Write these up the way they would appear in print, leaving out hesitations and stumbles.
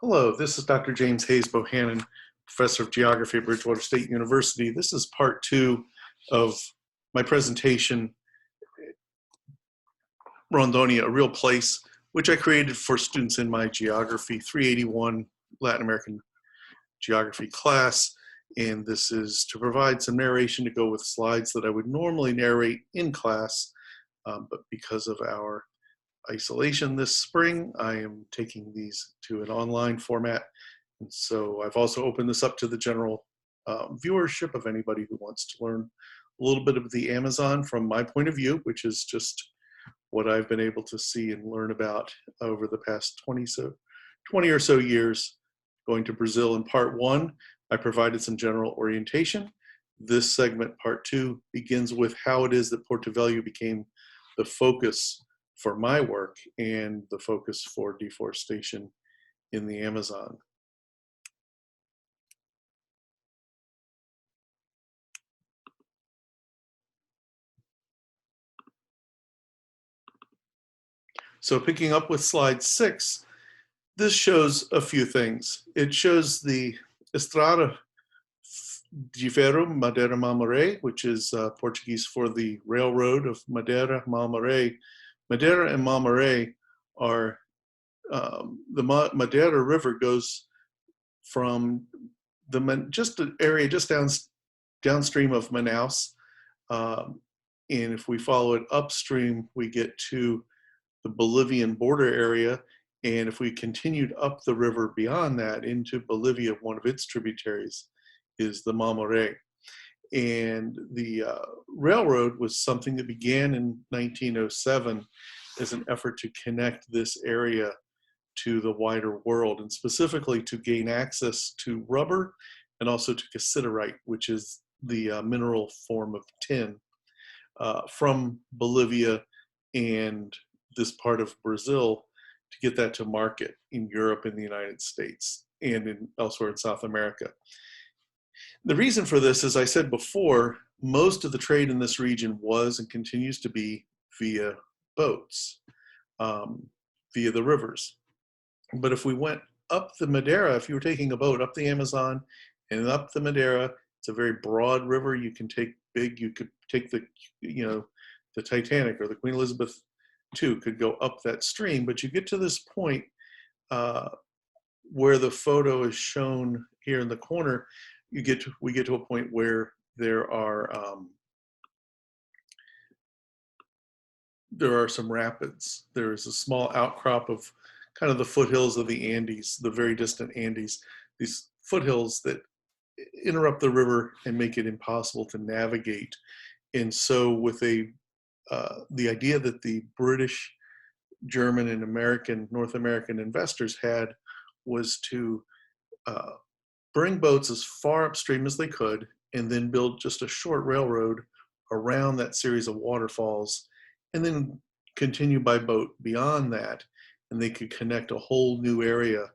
Hello, this is Dr. James Hayes-Bohanan, Professor of Geography at Bridgewater State University. This is part two of my presentation, Rondônia, a Real Place, which I created for students in my Geography 381 Latin American Geography class. And this is to provide some narration to go with slides that I would normally narrate in class, but because of our isolation this spring, I am taking these to an online format. And so I've also opened this up to the general viewership of anybody who wants to learn a little bit of the Amazon from my point of view, which is just what I've been able to see and learn about over the past 20 or so years. Going to Brazil in part one, I provided some general orientation. This segment, part two, begins with how it is that Porto Velho became the focus for my work and the focus for deforestation in the Amazon. So picking up with slide 6, this shows a few things. It shows the Estrada de Ferro Madeira Marmoré, which is Portuguese for the railroad of Madeira Marmoré. Madeira and Marmoré are, the Madeira River goes from just an area just downstream of Manaus. And if we follow it upstream, we get to the Bolivian border area. And if we continued up the river beyond that into Bolivia, one of its tributaries is the Marmoré. And the railroad was something that began in 1907 as an effort to connect this area to the wider world, and specifically to gain access to rubber and also to cassiterite, which is the mineral form of tin, from Bolivia and this part of Brazil, to get that to market in Europe and the United States and elsewhere in South America. The reason for this, as I said before, most of the trade in this region was and continues to be via boats, via the rivers. But if we went up the Madeira, if you were taking a boat up the Amazon and up the Madeira, it's a very broad river. You can take you could take the Titanic or the Queen Elizabeth II could go up that stream, but you get to this point where the photo is shown here in the corner. We get to a point where there are some rapids. There is a small outcrop of kind of the foothills of the Andes, the very distant Andes, these foothills that interrupt the river and make it impossible to navigate. And so with the idea that the British, German, and North American investors had was to bring boats as far upstream as they could and then build just a short railroad around that series of waterfalls and then continue by boat beyond that. And they could connect a whole new area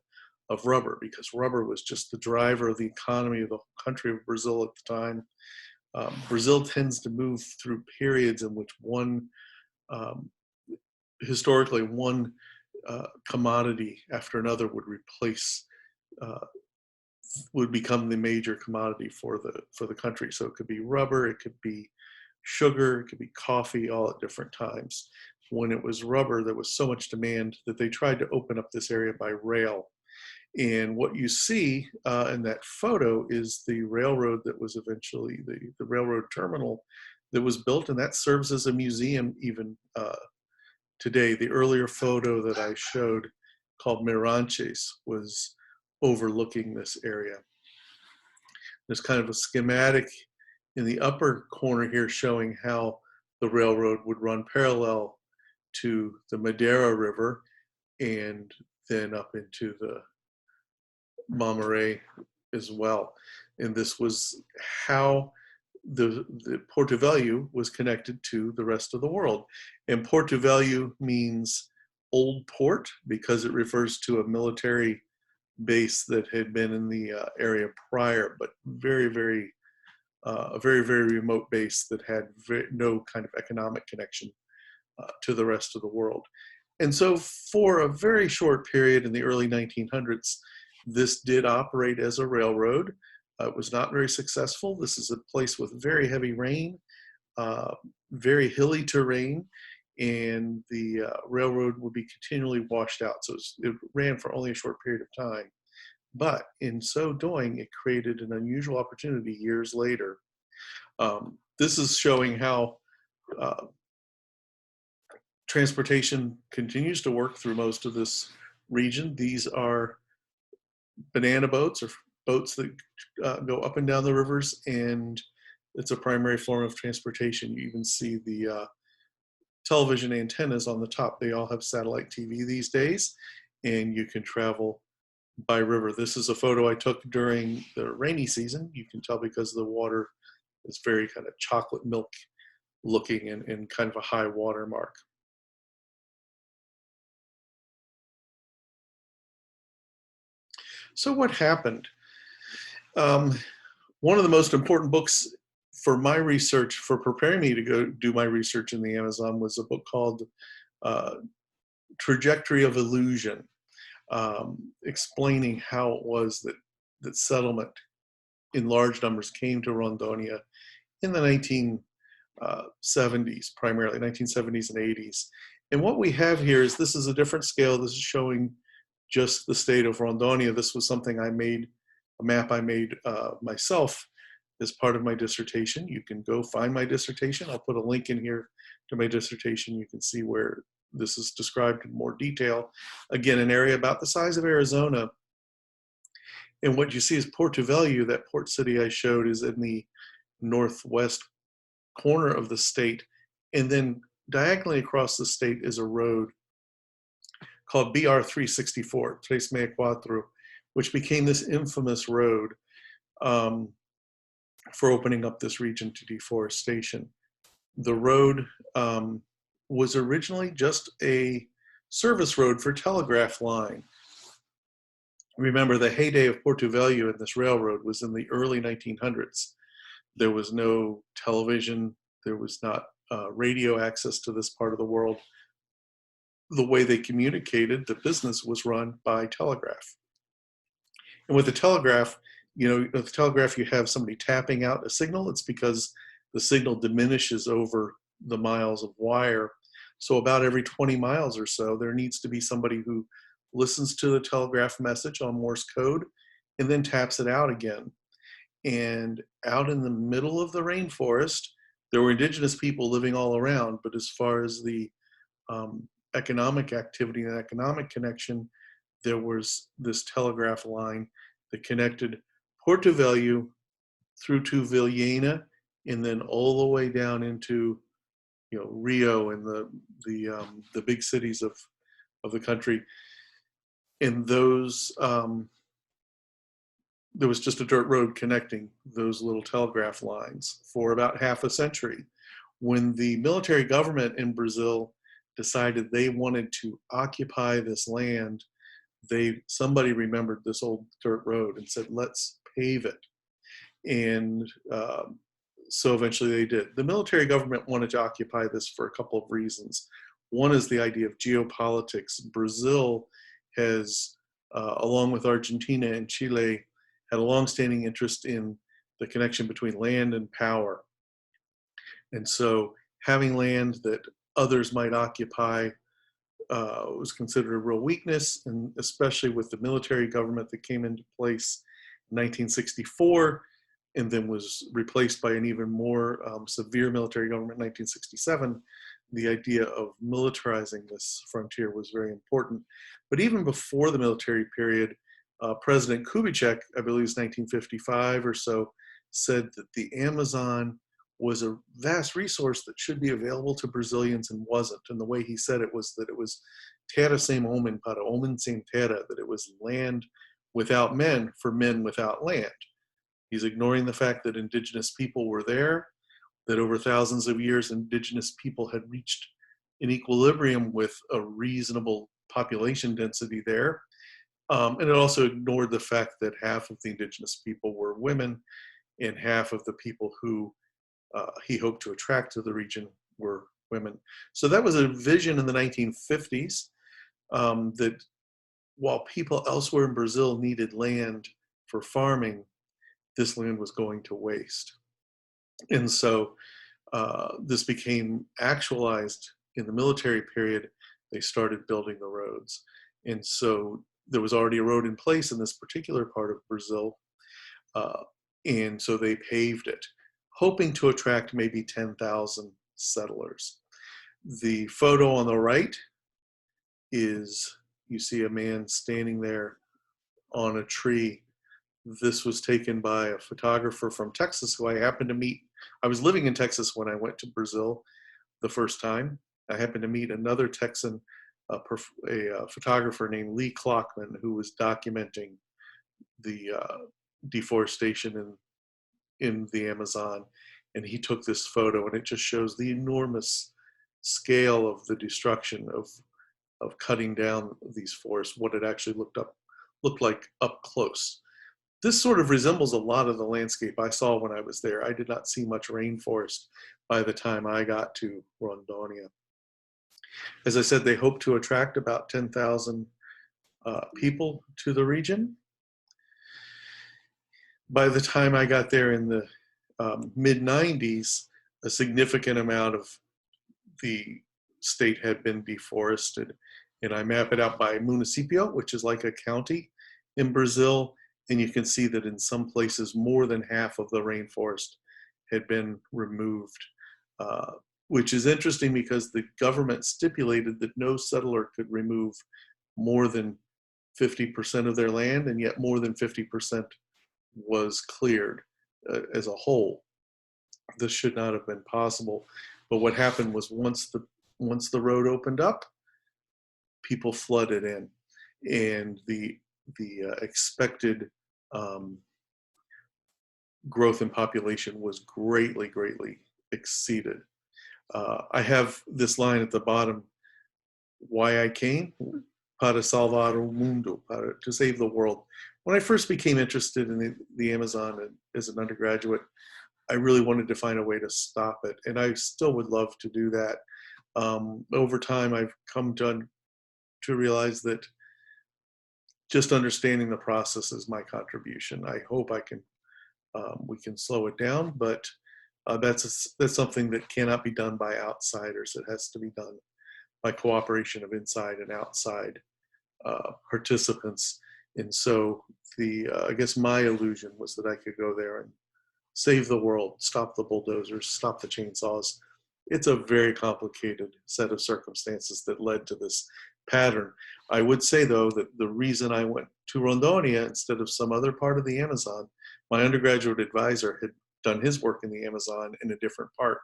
of rubber, because rubber was just the driver of the economy of the country of Brazil at the time. Brazil tends to move through periods in which historically one commodity after another would become the major commodity for the country. So it could be rubber, it could be sugar, it could be coffee, all at different times. When it was rubber, there was so much demand that they tried to open up this area by rail. And what you see in that photo is the railroad that was eventually the railroad terminal that was built, and that serves as a museum even today. The earlier photo that I showed, called Mirantes, was overlooking this area. There's kind of a schematic in the upper corner here showing how the railroad would run parallel to the Madeira River and then up into the Marmoré as well. And this was how the Porto Velho was connected to the rest of the world. And Porto Velho means old port because it refers to a military base that had been in the area prior, but a very, very remote base that had no kind of economic connection to the rest of the world. And so for a very short period in the early 1900s, this did operate as a railroad. It was not very successful. This is a place with very heavy rain, uh, very hilly terrain, and the railroad would be continually washed out. So it ran for only a short period of time. But in so doing, it created an unusual opportunity years later. This is showing how uh, transportation continues to work through most of this region. These are banana boats or boats that go up and down the rivers, and it's a primary form of transportation. You even see the television antennas on the top. They all have satellite TV these days, and you can travel by river. This is a photo I took during the rainy season. You can tell because the water is very kind of chocolate milk looking and kind of a high water mark. So what happened? Um, one of the most important books for my research, for preparing me to go do my research in the Amazon, was a book called uh, Trajectory of Illusion, explaining how it was that settlement in large numbers came to Rondônia in the 1970s, primarily 1970s and 80s. And what we have here is, this is a different scale. This is showing just the state of Rondônia. This was something I made, a map I made myself as part of my dissertation. You can go find my dissertation. I'll put a link in here to my dissertation. You can see where this is described in more detail. Again, an area about the size of Arizona. And what you see is Porto Velho, that port city I showed, is in the northwest corner of the state. And then diagonally across the state is a road called BR 364, Tres Meia Quatro, which became this infamous road for opening up this region to deforestation. The road was originally just a service road for telegraph line. Remember, the heyday of Porto Velho and this railroad was in the early 1900s. There was no television, there was not radio access to this part of the world. The way they communicated, the business was run by telegraph. And with the telegraph, with the telegraph, you have somebody tapping out a signal. It's because the signal diminishes over the miles of wire. So about every 20 miles or so, there needs to be somebody who listens to the telegraph message on Morse code and then taps it out again. And out in the middle of the rainforest, there were indigenous people living all around, but as far as the economic activity and economic connection, there was this telegraph line that connected Porto Velho through to Vilhena, and then all the way down into Rio and the big cities of the country. And those there was just a dirt road connecting those little telegraph lines for about half a century. When the military government in Brazil decided they wanted to occupy this land, somebody remembered this old dirt road and said, let's pave it. And so eventually they did. The military government wanted to occupy this for a couple of reasons. One is the idea of geopolitics. Brazil has, along with Argentina and Chile, had a longstanding interest in the connection between land and power. And so having land that others might occupy was considered a real weakness, and especially with the military government that came into place in 1964 and then was replaced by an even more severe military government in 1967, the idea of militarizing this frontier was very important. But even before the military period, President Kubitschek, I believe it was 1955 or so, said that the Amazon was a vast resource that should be available to Brazilians and wasn't. And the way he said it was that it was terra sem homem para homem sem terra, that it was land without men for men without land. He's ignoring the fact that indigenous people were there, that over thousands of years, indigenous people had reached an equilibrium with a reasonable population density there. And it also ignored the fact that half of the indigenous people were women and half of the people who he hoped to attract to the region were women. So that was a vision in the 1950s, that while people elsewhere in Brazil needed land for farming, this land was going to waste. And so this became actualized in the military period. They started building the roads. And so there was already a road in place in this particular part of Brazil. And so they paved it, hoping to attract maybe 10,000 settlers. The photo on the right is, you see a man standing there on a tree. This was taken by a photographer from Texas who I happened to meet. I was living in Texas when I went to Brazil the first time. I happened to meet another Texan, a photographer named Lee Klockman, who was documenting the deforestation in the Amazon. And he took this photo, and it just shows the enormous scale of the destruction of cutting down these forests, what it actually looked like up close. This sort of resembles a lot of the landscape I saw when I was there. I did not see much rainforest by the time I got to Rondônia. As I said, they hope to attract about 10,000 people to the region. By the time I got there in the mid-90s, a significant amount of the state had been deforested. And I map it out by municipio, which is like a county in Brazil. And you can see that in some places, more than half of the rainforest had been removed, which is interesting because the government stipulated that no settler could remove more than 50% of their land, and yet more than 50% was cleared as a whole. This should not have been possible. But what happened was once the road opened up, people flooded in, and the expected growth in population was greatly exceeded. I have this line at the bottom: "Why I came? Para salvar o mundo, to save the world." When I first became interested in the Amazon as an undergraduate, I really wanted to find a way to stop it, and I still would love to do that. Over time, I've come to realize that just understanding the process is my contribution. I hope we can slow it down, but that's something that cannot be done by outsiders. It has to be done by cooperation of inside and outside participants. And so I guess my illusion was that I could go there and save the world, stop the bulldozers, stop the chainsaws. It's a very complicated set of circumstances that led to this pattern. I would say, though, that the reason I went to Rondônia instead of some other part of the Amazon, my undergraduate advisor had done his work in the Amazon in a different part.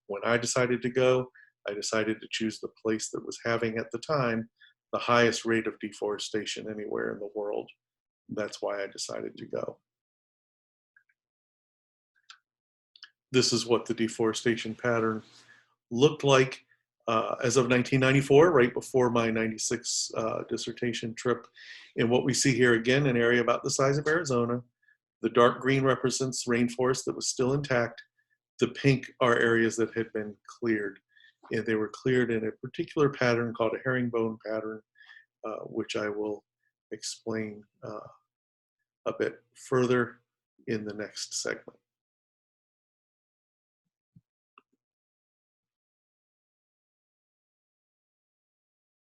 When I decided to go, I decided to choose the place that was having, at the time, the highest rate of deforestation anywhere in the world. That's why I decided to go. This is what the deforestation pattern looked like as of 1994, right before my 96 dissertation trip. And what we see here, again, an area about the size of Arizona. The dark green represents rainforest that was still intact. The pink are areas that had been cleared. And they were cleared in a particular pattern called a herringbone pattern, which I will explain a bit further in the next segment.